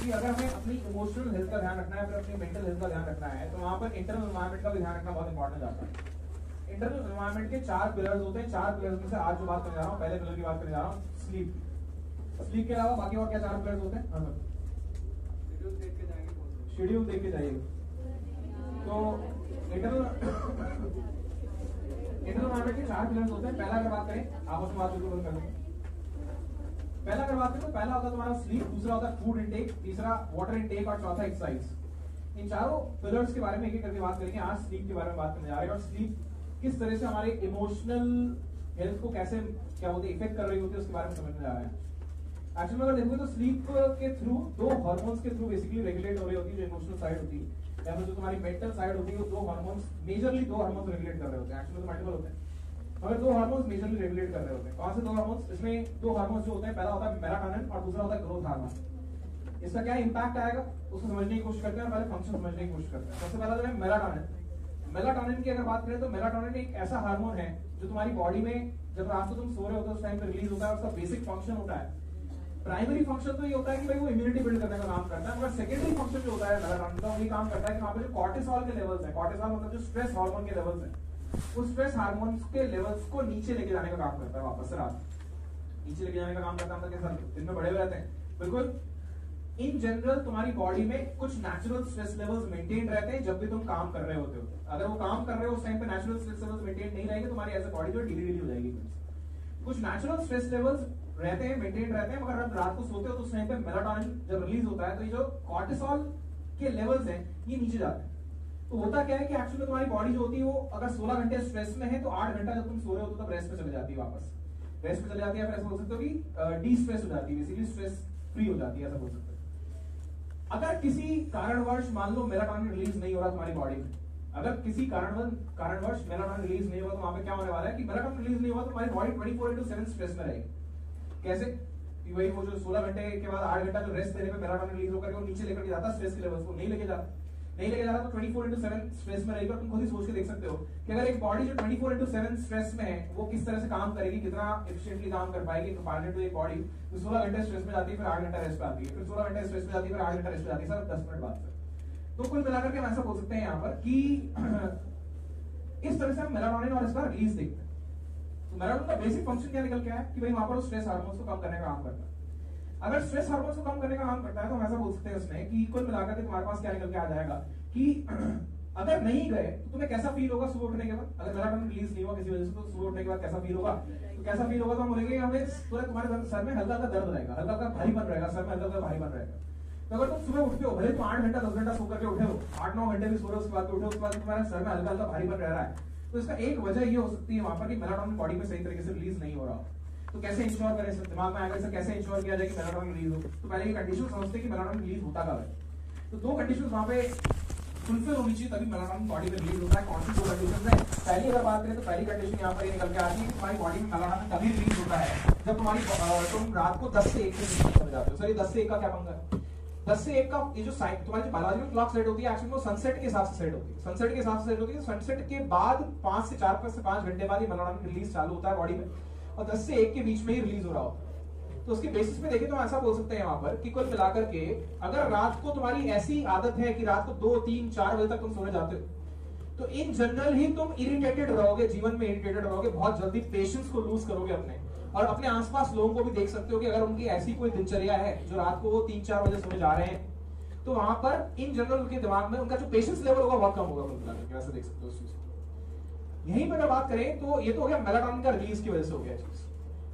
कि अगर हमें अपनी इमोशनल हेल्थ का ध्यान रखना है, फिर अपनी मेंटल हेल्थ का ध्यान रखना है, तो वहां पर इंटरनल एनवायरनमेंट का भी ध्यान रखना बहुत इंपॉर्टेंट आता है। इंटरनल एनवायरनमेंट के 4 पिलर्स होते हैं। 4 पिलर्स में से आज जो बात करने जा रहा हूँ, पहले पिलर की बात करने जा रहा हूँ, स्लीप। स्लीप के अलावा बाकी और क्या 4 पिलर्स होते हैं? शेड्यूल देख के जाइए। तो इंटरनल एनवायरनमेंट के 4 पिलर्स होते हैं। पहला अगर बात करें, आपस में बात बिल्कुल कर लेंगे। पहला अगर बात करें तो पहला होता है तुम्हारा स्लीप, दूसरा होता है फूड इनटेक, तीसरा वाटर इनटेक और चौथा एक्सरसाइज। इन चारों पिलर्स के बारे में एक एक करके बात करेंगे। आज स्लीप के बारे में बात करने जा रहे हैं और स्लीप किस तरह से हमारे इमोशनल हेल्थ को कैसे क्या बोलते हैं इफेक्ट कर रही होती है उसके बारे में समझने जा रहे हैं। एक्चुअली अगर देखोगे तो स्लीप के थ्रू 2 हार्मोन्स के थ्रू बेसिकली रेगुलेट हो रही होती है, जो इमोशनल साइड होती है या फिर जो तुम्हारी मेंटल साइड होती है, वो 2 हार्मोन्स मेजरली 2 हार्मोन्स रेगुलेट कर रहे होते हैं। एक्चुअली तो मल्टीपल होते हैं मगर 2 हार्मोन्स मेजरली रेगुलेट कर रहे होते हैं। कौन से 2 हार्मोन्स? इसमें 2 हार्मोन्स जो होते हैं, पहला होता है मेलाटोनिन और दूसरा होता है ग्रोथ हार्मोन। इसका क्या इंपैक्ट आएगा उसको समझने की कोशिश करते हैं और पहले फंक्शन समझने की कोशिश करते हैं। सबसे पहला जो है मेलाटोनिन। मेलाटोनिन की अगर बात करें तो मेलाटोनिन एक ऐसा हार्मोन है जो तुम्हारी बॉडी में जब रात को तुम सो रहे होते हो उस टाइम पे रिलीज होता है। उसका बेसिक फंक्शन होता है, प्राइमरी फंक्शन तो ये होता है कि भाई वो इम्यूनिटी बिल्ड करने का काम करता है, मगर सेकेंडरी फंक्शन जो होता है मेलाटोनिन का वही काम करता है कि वहां पे जो कॉर्टिसोल के लेवल्स है, कॉर्टिसोल मतलब जो स्ट्रेस हार्मोन के लेवल्स है, उस स्ट्रेस हार्मोन्स के लेवल्स को नीचे लेके जाने का काम करता है। वापस से रात नीचे लेके जाने का काम करता है। मतलब कैसा? दिन में बड़े हुए रहते हैं बिल्कुल। इन जनरल तुम्हारी बॉडी में कुछ नेचुरल स्ट्रेस लेवल्स मेंटेन रहते हैं जब भी तुम काम कर रहे होते हो। अगर वो काम कर रहे हो उस टाइम पे नेचुरल स्ट्रेस लेवल्स मेंटेन नहीं रहेंगे, तुम्हारी एज अ बॉडी जो ढीली हो जाएगी। कुछ नेचुरल स्ट्रेस लेवल्स रहते हैं, मेंटेन रहते हैं, मगर अब रात को सोते हो तो उस टाइम पे मेलाटोनिन जब रिलीज होता है तो ये जो कॉर्टिसोल के लेवल्स हैं ये नीचे जाते हैं। तो होता क्या है कि एक्चुअली तुम्हारी बॉडी जो होती है वो अगर 16 घंटे स्ट्रेस में है तो 8 घंटा जब तुम सो रहे हो तो तब रेस्ट पे चले जाती है, वापस रेस्ट पे चले जाती है। फिर ऐसा बोल सकते हो कि डी स्ट्रेस हो जाती है, बेसिकली स्ट्रेस फ्री हो जाती है, ऐसा बोल सकते हो। अगर किसी कारणवश मान लो मेलाटोनिन रिलीज नहीं हो रहा तुम्हारी बॉडी में, अगर किसी कारणवश मेलाटोनिन रिलीज नहीं हुआ तो वहां पे क्या होने वाला है कि मेलाटोनिन रिलीज नहीं हुआ तो तुम्हारी बॉडी 24/7 स्ट्रेस में रहेगी। कैसे? कि वही वो जो 16 घंटे के बाद 8 घंटा जो रेस्ट देने पे मेलाटोनिन रिलीज होकर के वो नीचे लेकर के जाता स्ट्रेस के लेवल्स को, नहीं लेके जा रहा तो 24/7 स्ट्रेस में रहेगा। तुम खुद ही सोच के देख सकते हो कि अगर एक बॉडी जो 24/7 स्ट्रेस में है वो किस तरह से काम करेगी, कितना एफिशिएंटली काम कर पाएगी कंपैरेटिव टू एक बॉडी जो 16 घंटे स्ट्रेस में जाती है, फिर 8 घंटा रेस्ट पे आती है, फिर 16 घंटे स्ट्रेस में जाती है, फिर 8 घंटा रेस्ट पे आती है, सर 10 मिनट बाद से। तो कुल मिलाकर के हम ऐसा बोल सकते हैं यहाँ पर कि इस तरह से हम मेलाटोनिन और इसका रिलीज देखते हैं। तो मेलाटोनिन का बेसिक फंक्शन क्या निकल के आया कि भाई वहां पर स्ट्रेस हार्मोन्स को कम करने का काम करता है। अगर स्ट्रेस हार्मोन्स को कम करने का काम करता है तो हम ऐसा बोल सकते हैं उसमें कि कुल मिलाकर के तुम्हारे पास क्या निकल के आ जाएगा कि अगर नहीं गए तो तुम्हें कैसा फील होगा सुबह उठने के बाद? अगर मेलाटोनिन रिलीज नहीं हुआ किसी वजह से तो सुबह उठने के बाद कैसा फील होगा? तो कैसा फील होगा तो हम बोलेंगे हमें तुम्हारे सर में हल्का हल्का दर्द रहेगा, हल्का हल्का भारीपन रहेगा, सर में हल्का हल्का भारीपन रहेगा। तो अगर तुम सुबह उठते हो, भले तुम 8 घंटा 10 घंटा सो करके उठे हो, 8-9 घंटे भी सो रहे हो, उसके बाद उठे हो, उसके बाद तुम्हारे सर में हल्का हल्का भारीपन रह रहा है, तो इसका एक वजह ये हो सकती है वहां पर कि मेलाटोनिन बॉडी में सही तरीके से रिलीज नहीं हो रहा। तो कैसे इंश्योर करें? दिमाग में आएगा इसे कैसे इंश्योर किया जाए कि मेलाटोनिन रिलीज हो? तो पहले ये कंडीशन समझते हैं कि मेलाटोनिन रिलीज होता कब है। तो 2 कंडीशन वहां पे फुलफिल होनी चाहिए तभी मेलाटोनिन बॉडी में रिलीज होता है। कौन सी 2 कंडीशन है? पहली अगर बात करें तो पहली कंडीशन यहाँ पर ये निकल के आती है कि तुम्हारी बॉडी में मेलाटोनिन तभी रिलीज होता है जब तुम रात को 10 से 1 के बीच में जाते हो। सर ये 10 से 1 का क्या पंगा है? 10 से 1 का ये जो तुम्हारी जो बायोलॉजिकल क्लॉक सेट होती है एक्चुअली वो सनसेट के हिसाब से सेट होती है। सनसेट के हिसाब से सेट होती है। सनसेट के बाद 5 से 5 घंटे बाद ये मेलाटोनिन रिलीज चालू होता है बॉडी में और 10 से 1 के बीच में ही रिलीज हो रहा होता है। तो उसके बेसिस पे देखें तो ऐसा बोल सकते हैं वहां पर कि कुल मिलाकर के अगर रात को तुम्हारी ऐसी आदत है कि रात को 2, 3, 4 बजे तक तुम सोने जाते हो तो इन जनरल ही तुम इरिटेटेड रहोगे, जीवन में इरिटेटेड रहोगे, बहुत जल्दी पेशेंस को लूज करोगे अपने और अपने आसपास लोगों को भी देख सकते हो कि अगर उनकी ऐसी कोई दिनचर्या है जो रात को वो 3-4 बजे सोने जा रहे हैं तो वहां पर इन जनरल उनके दिमाग में उनका जो पेशेंस लेवल होगा बहुत कम होगा। कुल मिलाकर वैसे देख सकते हो उस चीज को। यहीं पर अगर बात करें तो ये तो हो गया मेलाटोनिन का रिलीज की वजह से हो गया चीज।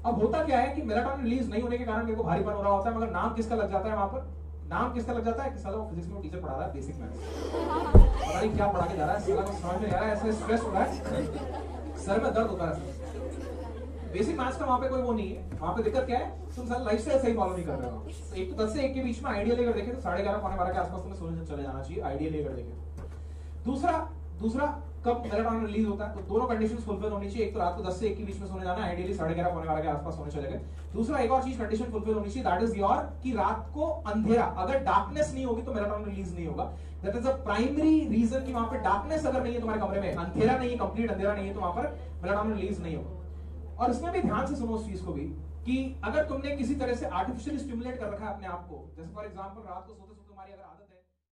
अब होता क्या है कि मेलाटोनिन रिलीज नहीं होने के कारण मेरे को भारीपन हो रहा होता है, मगर नाम किसका लग जाता है वहां पर? नाम किसका लग जाता है कि साला वो फिजिक्स में टीचर पढ़ा रहा है बेसिक मैथ्स, पता नहीं क्या पढ़ा के जा रहा है, साला को समझ में आ रहा है, ऐसे स्ट्रेस हो रहा है, सर में दर्द होता है। बेसिक मैथ्स का वहां पे कोई वो नहीं है। वहां पे दिक्कत क्या है? तुम सारा लाइफस्टाइल सही फॉलो नहीं कर रहे हो। तो एक तो 10 से 1 के बीच में आइडियल अगर देखें तो 11:30 पौने 12 के आसपास तुम्हें सोने चले जाना चाहिए आइडियली अगर देखें। दूसरा कब मेलाटोनिन रिलीज होता है? तो दोनों कंडीशंस फुलफिल होनी चाहिए। एक तो रात को 10 से 1 के बीच में सोने जाना, आइडियली 11:30 पौने 12 के आसपास सोने चले गए। दूसरा एक और चीज कंडीशन फुलफिल होनी चाहिए, दैट इज योर कि रात को अंधेरा, अगर डार्कनेस नहीं होगी तो मेलाटोनिन रिलीज नहीं होगा। That is a primary reason कि वहां पे डार्कनेस अगर नहीं है तुम्हारे कमरे में, अंधेरा नहीं है, कंप्लीट अंधेरा नहीं है, तो वहां पर मेलाटोनिन रिलीज नहीं होगा। और इसमें भी ध्यान से सुनो उस चीज को भी कि अगर तुमने किसी तरह से आर्टिफिशियली स्टिमुलेट कर रखा है अपने आप को, जैसे फॉर एग्जांपल रात को सोते सोते तुम्हारी अगर